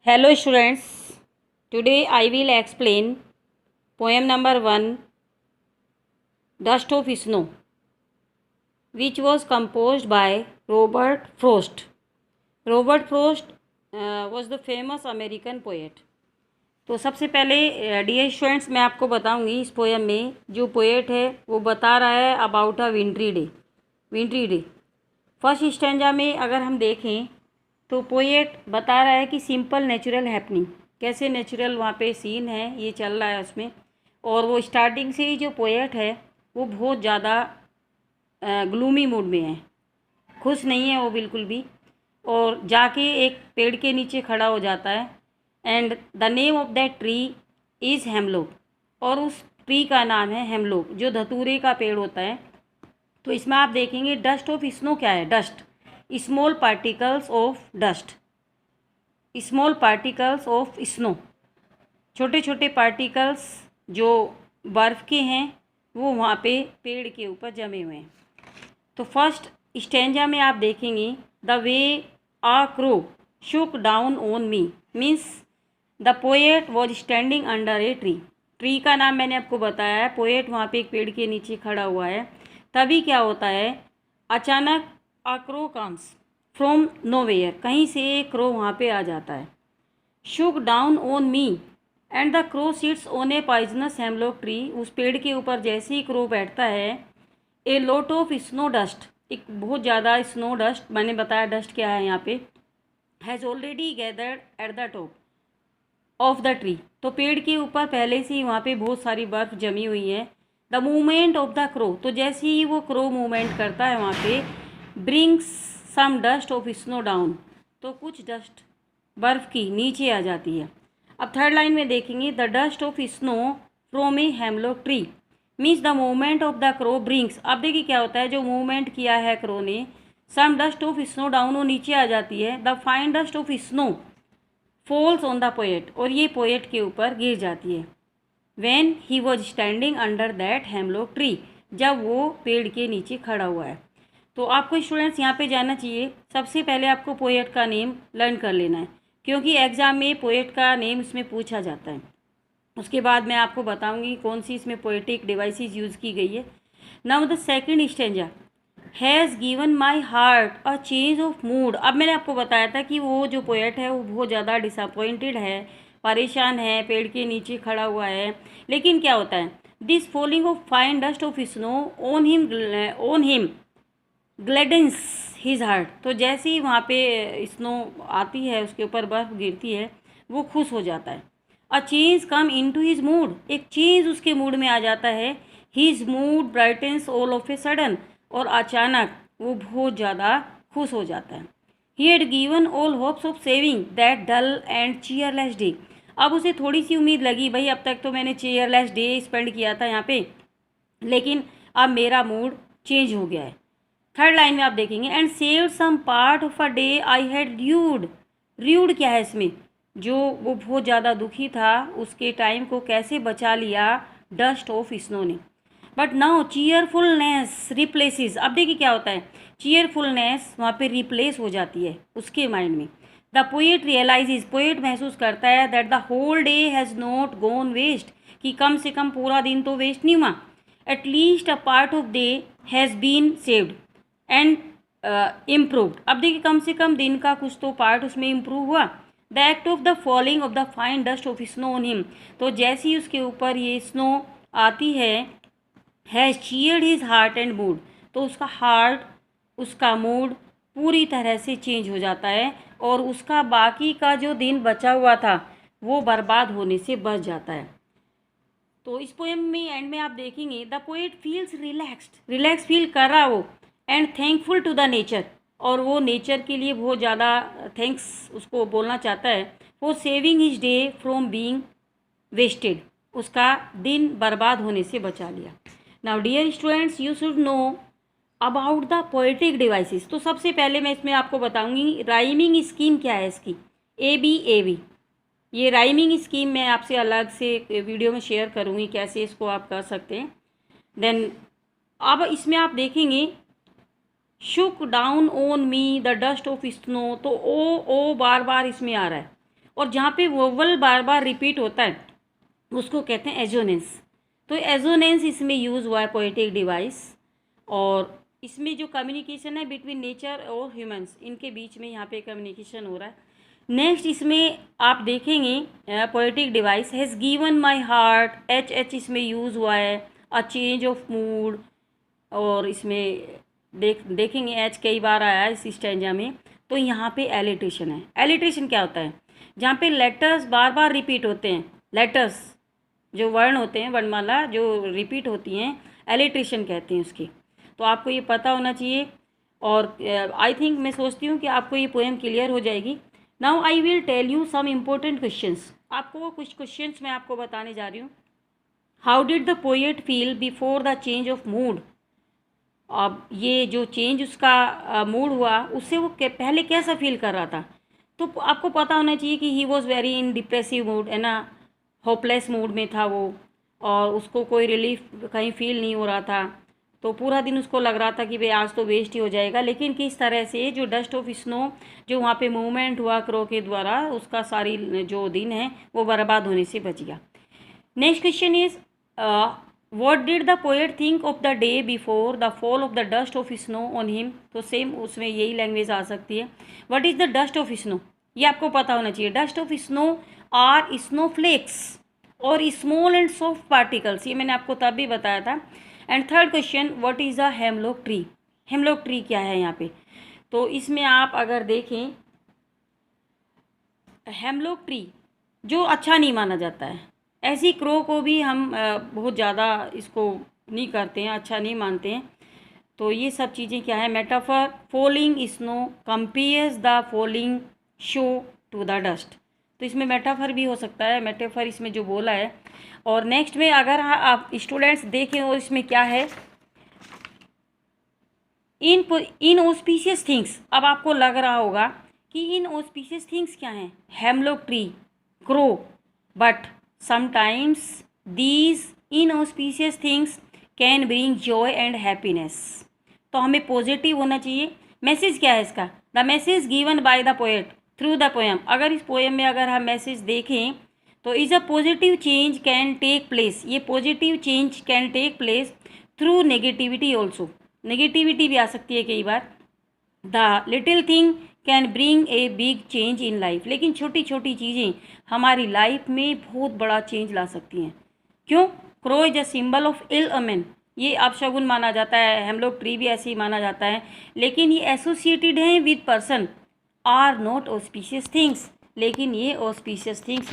Hello students, today I will explain poem number 1, Dust of Snow, which was composed by Robert Frost. Robert Frost was the famous American poet. तो सबसे पहले dear students मैं आपको बताऊंगी इस poem में जो पोएट है वो बता रहा है about a विंट्री day. First stanza में अगर हम देखें तो पोएट बता रहा है कि सिंपल नेचुरल हैपनिंग, कैसे नेचुरल वहाँ पे सीन है ये चल रहा है उसमें। और वो स्टार्टिंग से ही जो पोएट है वो बहुत ज़्यादा ग्लूमी मूड में है, खुश नहीं है वो बिल्कुल भी। और जाके एक पेड़ के नीचे खड़ा हो जाता है and the name of that tree is hemlock, और उस ट्री का नाम है हेमलॉक जो धतूरे का पेड़ होता है। तो इसमें आप देखेंगे डस्ट ऑफ स्नो क्या है, dust small particles of dust, small particles of snow, छोटे छोटे पार्टिकल्स जो बर्फ़ के हैं वो वहाँ पे पेड़ के ऊपर जमे हुए हैं। तो फर्स्ट स्टेंजा में आप देखेंगे the way a crow shook down on me, means the poet was standing under a tree. Tree का नाम मैंने आपको बताया है, पोएट वहाँ पे एक पेड़ के नीचे खड़ा हुआ है। तभी क्या होता है, अचानक a crow comes from nowhere, कहीं से एक क्रो वहाँ पे आ जाता है। शुक down on me and the crow sits on A poisonous hemlock tree, उस पेड़ के ऊपर जैसे ही क्रो बैठता है a lot of snow dust, एक बहुत ज़्यादा स्नो डस्ट, मैंने बताया डस्ट क्या है यहाँ पे, has already gathered at the top of the tree, तो पेड़ के ऊपर पहले से ही वहाँ पे बहुत सारी बर्फ़ जमी हुई है। The movement of the crow, तो जैसे ही वो क्रो मूवमेंट करता है वहाँ पे brings some dust of snow down, तो कुछ डस्ट बर्फ़ की नीचे आ जाती है। अब थर्ड लाइन में देखेंगे the dust of snow from a hemlock tree, means the movement of the crow brings, अब देखिए क्या होता है, जो मूवमेंट किया है क्रो ने, सम डस्ट ऑफ स्नो डाउन, वो नीचे आ जाती है। The fine dust of snow falls on the poet, और ये पोएट के ऊपर गिर जाती है। When he was standing under that hemlock tree, जब वो पेड़ के नीचे खड़ा हुआ है। तो आपको स्टूडेंट्स यहाँ पे जानना चाहिए, सबसे पहले आपको पोएट का नेम लर्न कर लेना है, क्योंकि एग्ज़ाम में पोएट का नेम इसमें पूछा जाता है। उसके बाद मैं आपको बताऊंगी कौन सी इसमें पोएटिक डिवाइसेस यूज़ की गई है। Now the second stanza, has given my heart a change of mood. अब मैंने आपको बताया था कि वो जो पोएट है वो बहुत ज़्यादा डिसअपॉइंटेड है, परेशान है, पेड़ के नीचे खड़ा हुआ है। लेकिन क्या होता है, this falling of fine dust of snow on him gladdens his heart, तो जैसे ही वहाँ पे स्नो आती है, उसके ऊपर बर्फ़ गिरती है, वो खुश हो जाता है। A change come into his mood, एक चेंज उसके मूड में आ जाता है। His mood brightens all of a sudden, और अचानक वो बहुत ज़्यादा खुश हो जाता है। He had given all hopes of saving that dull and cheerless day, अब उसे थोड़ी सी उम्मीद लगी, भाई अब तक तो मैंने चीयरलेस डे स्पेंड किया था यहाँ पे, लेकिन अब मेरा मूड चेंज हो गया है। थर्ड लाइन में आप देखेंगे and save some part of a day I had rued, rued क्या है इसमें, जो वो बहुत ज़्यादा दुखी था उसके टाइम को कैसे बचा लिया डस्ट ऑफ स्नो ने। बट नाउ चीयरफुलनेस रिप्लेसिस, अब देखिए क्या होता है, चीयरफुलनेस वहाँ पे रिप्लेस हो जाती है उसके माइंड में। द पोएट रियलाइजेज, पोएट महसूस करता है that the whole day has not gone waste, कि कम से कम पूरा दिन तो वेस्ट नहीं हुआ। At least a part of day has been saved and improved, अब देखिए कम से कम दिन का कुछ तो पार्ट उसमें इम्प्रूव हुआ। The act of the falling of the fine dust of snow on him, तो जैसे ही उसके ऊपर ये स्नो आती है, has cheered his heart and mood, तो उसका हार्ट, उसका मूड पूरी तरह से चेंज हो जाता है, और उसका बाकी का जो दिन बचा हुआ था वो बर्बाद होने से बच जाता है। तो इस पोएम में एंड में आप देखेंगे the poet feels relaxed, relax feel कर रहा वो, and thankful to the nature, और वो नेचर के लिए बहुत ज़्यादा थैंक्स उसको बोलना चाहता है, for saving his day from being wasted, उसका दिन बर्बाद होने से बचा लिया। Now dear students, you should know about the poetic devices. तो सबसे पहले मैं इसमें आपको बताऊंगी राइमिंग स्कीम क्या है इसकी, ABAB। ये राइमिंग स्कीम मैं आपसे अलग से वीडियो में शेयर करूँगी कैसे इसको आप कर सकते हैं। देन अब इसमें आप देखेंगे शुक down on me the dust of snow, तो ओ बार बार इसमें आ रहा है, और जहाँ पे वोवल बार बार रिपीट होता है उसको कहते हैं एजोनेंस। तो एजोनेंस इसमें यूज़ हुआ है पोएटिक डिवाइस, और इसमें जो कम्युनिकेशन है बिटवीन नेचर और ह्यूमंस, इनके बीच में यहाँ पे कम्युनिकेशन हो रहा है। नेक्स्ट इसमें आप देखेंगे poetic device has given my heart, H इसमें यूज़ हुआ है, अ चेंज ऑफ मूड, और इसमें देखेंगे एच कई बार आया है इस स्टैंजा में। तो यहाँ पे एलिट्रेशन है। एलिट्रेशन क्या होता है? जहाँ पे लेटर्स बार बार रिपीट होते हैं, लेटर्स जो वर्ण होते हैं, वर्णमाला जो रिपीट होती हैं, एलिट्रेशन कहते हैं उसकी। तो आपको ये पता होना चाहिए, और आई थिंक मैं सोचती हूँ कि आपको ये पोएम क्लियर हो जाएगी। Now I will tell you some important questions. आपको कुछ क्वेश्चंस मैं आपको बताने जा रही हूँ। How did the poet feel before the change of mood? अब ये जो चेंज उसका मूड हुआ, उससे वो पहले कैसा फील कर रहा था? तो आपको पता होना चाहिए कि he was very in depressive mood, है ना, होपलेस मूड में था वो, और उसको कोई रिलीफ कहीं फील नहीं हो रहा था। तो पूरा दिन उसको लग रहा था कि भाई आज तो वेस्ट ही हो जाएगा, लेकिन किस तरह से जो डस्ट ऑफ स्नो जो वहाँ पे मूवमेंट हुआ क्रो के द्वारा, उसका सारी जो दिन है वो बर्बाद होने से बच गया। Next question is what did the poet think of the day before the fall of the dust of snow on him? तो सेम उसमें यही लैंग्वेज आ सकती है। What is the dust of snow? ये आपको पता होना चाहिए। Dust of snow are snowflakes और स्मॉल एंड सॉफ्ट पार्टिकल्स, ये मैंने आपको तब भी बताया था। And third question, what is the hemlock tree? Hemlock tree क्या है यहाँ पे? तो इसमें आप अगर देखें, हेमलॉक ट्री जो अच्छा नहीं माना जाता है, ऐसी क्रो को भी हम बहुत ज़्यादा इसको नहीं करते हैं, अच्छा नहीं मानते हैं। तो ये सब चीज़ें क्या है? Metaphor, falling snow compares the falling snow to the dust. तो इसमें मेटाफर भी हो सकता है, मेटाफर इसमें जो बोला है। और नेक्स्ट में अगर आप स्टूडेंट्स देखें, और इसमें क्या है, इन ऑस्पिशियस थिंग्स। अब आपको लग रहा होगा कि इन ऑस्पिशियस थिंग्स क्या हैं? Hemlock tree, crow, but sometimes these inauspicious things can bring joy and happiness. तो हमें पॉजिटिव होना चाहिए। मैसेज क्या है इसका? The message given by the poet through the poem. अगर इस पोएम में अगर हम मैसेज देखें तो is a positive change can take place. ये positive change can take place through negativity also. Negativity भी आ सकती है कई बार। The little thing can bring a big change in life. लेकिन छोटी छोटी चीज़ें हमारी लाइफ में बहुत बड़ा चेंज ला सकती हैं। क्यों? Crow is a symbol of ill omen. ये अपशगुन माना जाता है, हम लोग ट्री भी ऐसे ही माना जाता है, लेकिन ये एसोसिएटेड हैं with person, are not auspicious things. लेकिन ये ऑस्पिशियस थिंग्स नहीं।